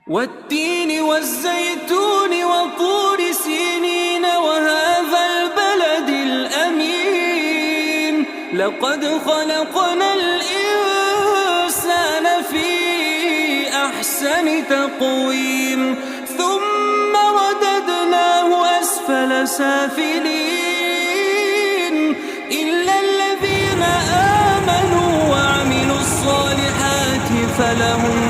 والتين والزيتون وطور سينين وهذا البلد الأمين لقد خلقنا الإنسان في أحسن تقويم ثم رددناه أسفل سافلين إلا الذين آمنوا وعملوا الصالحات فلهم